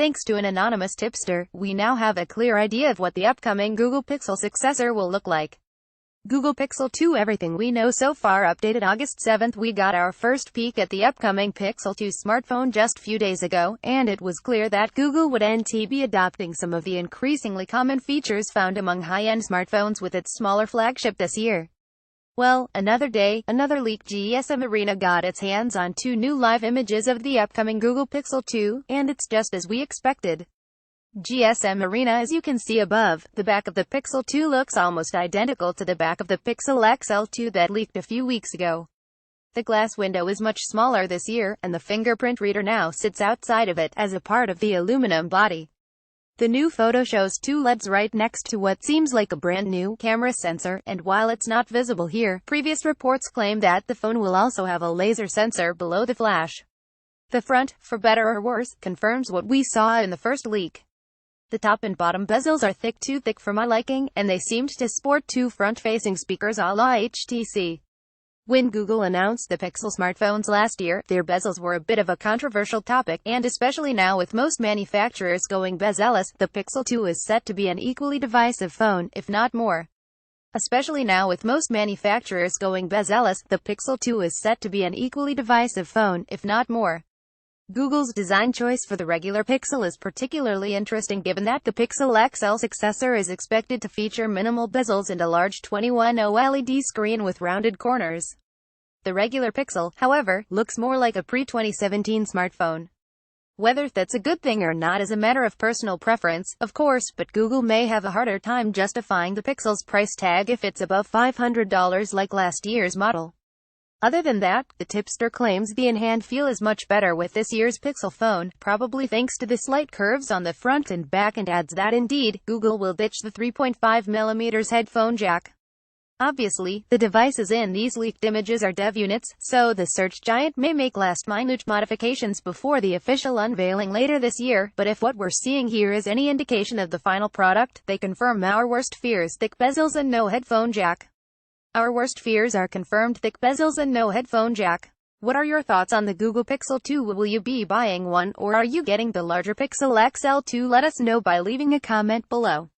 Thanks to an anonymous tipster, we now have a clear idea of what the upcoming Google Pixel successor will look like. Google Pixel 2. Everything we know so far. Updated August 7th. We got our first peek at the upcoming Pixel 2 smartphone just a few days ago, and it was clear that Google would be adopting some of the increasingly common features found among high-end smartphones with its smaller flagship this year. Well, another day, another leak. GSM Arena got its hands on two new live images of the upcoming Google Pixel 2, and it's just as we expected. GSM Arena. As you can see above, the back of the Pixel 2 looks almost identical to the back of the Pixel XL2 that leaked a few weeks ago. The glass window is much smaller this year, and the fingerprint reader now sits outside of it, as a part of the aluminum body. The new photo shows two LEDs right next to what seems like a brand new camera sensor, and while it's not visible here, previous reports claim that the phone will also have a laser sensor below the flash. The front, for better or worse, confirms what we saw in the first leak. The top and bottom bezels are too thick for my liking, and they seemed to sport two front-facing speakers a la HTC. When Google announced the Pixel smartphones last year, their bezels were a bit of a controversial topic, and especially now with most manufacturers going bezel-less, the Pixel 2 is set to be an equally divisive phone, if not more. Especially now with most manufacturers going bezel-less, the Pixel 2 is set to be an equally divisive phone, if not more. Google's design choice for the regular Pixel is particularly interesting given that the Pixel XL successor is expected to feature minimal bezels and a large 21.0 LED screen with rounded corners. The regular Pixel, however, looks more like a pre-2017 smartphone. Whether that's a good thing or not is a matter of personal preference, of course, but Google may have a harder time justifying the Pixel's price tag if it's above $500 like last year's model. Other than that, the tipster claims the in-hand feel is much better with this year's Pixel phone, probably thanks to the slight curves on the front and back, and adds that indeed, Google will ditch the 3.5mm headphone jack. Obviously, the devices in these leaked images are dev units, so the search giant may make last-minute modifications before the official unveiling later this year, but if what we're seeing here is any indication of the final product, they confirm our worst fears: thick bezels and no headphone jack. Our worst fears are confirmed: thick bezels and no headphone jack. What are your thoughts on the Google Pixel 2? Will you be buying one, or are you getting the larger Pixel XL2? Let us know by leaving a comment below.